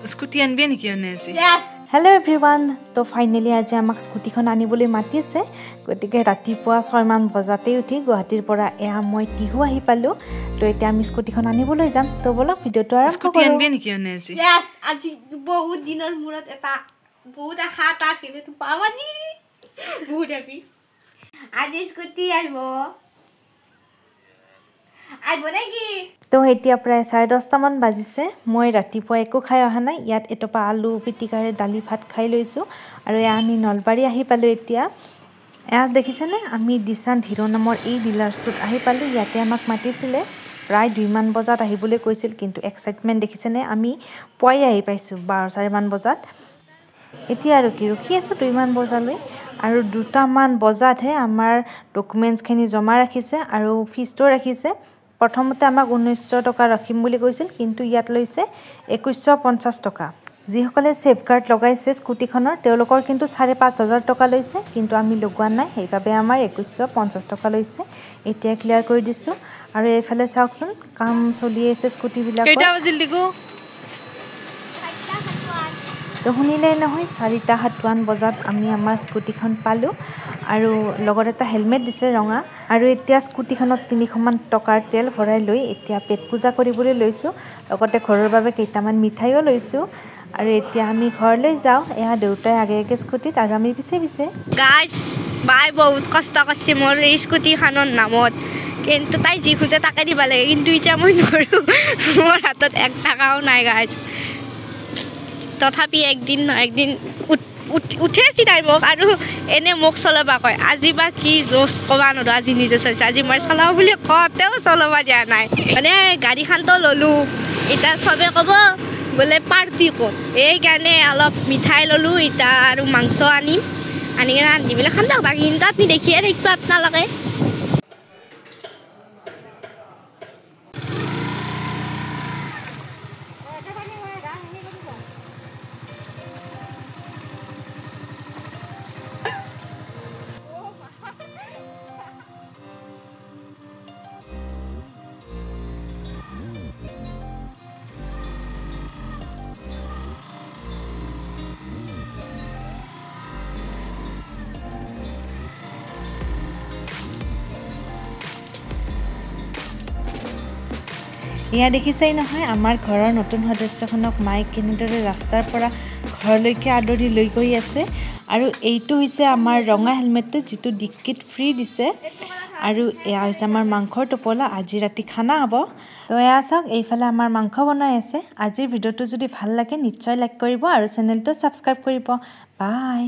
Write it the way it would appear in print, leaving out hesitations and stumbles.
Scooty আনবি নেকি আজি? Hello' everyone. তো ফাইনেলি আজি আমাক স্কুটিখন আনিবলৈ মাতিছে। গতিকে ৰাতিপুৱা 6 মান বজাতেই উঠি গুৱাহাটীৰ পৰা মই টিহু আহি পালোঁ। তো এতিয়া আমি স্কুটিখন আনিবলৈ যাম। তো বলক ভিডিঅ'টো আৰম্ভ স্কুটি কৰোঁ। আনবি নেকি আজি? আজি বহুত দিনৰ মূৰত এটা বহুত আশা এটা আছিল, এইটো পাম আজি। বহুত হেপি। আজি স্কুটি আহিব নেকি? তো এতিয়া প্ৰায় 10:30 মান বাজিছে। মই ৰাতিপুৱা একো খাই অহা নাই। ইয়াত এটোপা আলু পিটিকাৰে দালি ভাত খাই লৈছোঁ। আৰু আমি নলবাৰী আহি পালোঁ। এতিয়া দেখিছেনে, আমি দিশান্ত হিৰো নামৰ এই ডিলাৰ্ছটোত আহি পালোঁ। ইয়াতে আমাক মাতিছিলে প্ৰায় 2 মান বজাত আহিবলৈ কৈছিল, কিন্তু এক্সাইটমেণ্ট দেখিছেনে, আমি পুৱাই আহি পাইছোঁ 12:30 মান বজাত। এতিয়া আৰু কি ৰখি আছোঁ 2 মান বজালৈ। আৰু 2টা মান বজাতহে আমাৰ ডকুমেণ্টছখিনি জমা ৰাখিছে আৰু ফিজটো ৰাখিছে। প্ৰথমতে আমাক 1900 টকা ৰাখিম বুলি কৈছিল, কিন্তু ইয়াত লৈছে 2150 টকা। যিসকলে ছেফগাৰ্ড লগাইছে স্কুটিখনৰ তেওঁলোকৰ কিন্তু 5,500 টকা লৈছে, কিন্তু আমি লগোৱা নাই, সেইবাবে আমাৰ 2150 টকা লৈছে। এতিয়া ক্লিয়াৰ কৰি দিছোঁ। আৰু এইফালে চাওকচোন, কাম চলি আছে স্কুটিবিলাকৰ। কেইটা বাজিল দিগো? তো শুনিলেই নহয়, 4:57 বজাত আমি আমাৰ স্কুটিখন পালোঁ। আৰু লগত এটা হেলমেট দিছে ৰঙা। আৰু এতিয়া স্কুটিখনত 300 মান টকাৰ তেল ভৰাই লৈ এতিয়া পেট পূজা কৰিবলৈ লৈছোঁ। লগতে ঘৰৰ বাবে কেইটামান মিঠাইও লৈছোঁ। আৰু এতিয়া আমি ঘৰলৈ যাওঁ। দেউতাই আগে আগে স্কুটিত আৰু আমি পিছে পিছে। গাইজ, বাই বহুত কষ্ট কৰিছে মোৰ এই স্কুটিখনৰ নামত, কিন্তু তাই যি খোজে তাকে দিব লাগে, কিন্তু এতিয়া মই নোৱাৰোঁ। মোৰ হাতত 1 টকাও নাই গাইজ। তথাপি একদিন উঠে আছে তাই মোক, আৰু এনে মোক চলাব কয়। আজি বা কি জোচ ক'ব নোৱাৰোঁ। আজি নিজে চাইছোঁ, আজি মই চলাওঁ বুলি কওঁতেও চলাব দিয়া নাই। মানে গাড়ীখনতো ল'লোঁ, এতিয়া চবে ক'ব বোলে পাৰ্টি ক'ত, এইকাৰণে অলপ মিঠাই ল'লোঁ এতিয়া, আৰু মাংস আনি কিনে ৰান্ধি পেলাই খাম দিয়ক। বাকী কিন্তু আপুনি দেখিয়ে থাকিব আপোনালোকে। দেখিছেই নহয়, আমাৰ ঘৰৰ নতুন সদস্যখনক মায়ে কেনেদৰে ৰাস্তাৰ পৰা ঘৰলৈকে আদৰি লৈ গৈ আছে। আৰু এইটো হৈছে আমাৰ ৰঙা হেলমেটটো, যিটো ডিক্কিত ফ্ৰী দিছে। আৰু এয়া হৈছে আমাৰ মাংসৰ টোপোলা। আজি ৰাতি খানা হ'ব। তো চাওক, এইফালে আমাৰ মাংস বনাই আছে। আজিৰ ভিডিঅ'টো যদি ভাল লাগে নিশ্চয় লাইক কৰিব আৰু চেনেলটো ছাবস্ক্ৰাইব কৰিব। বাই।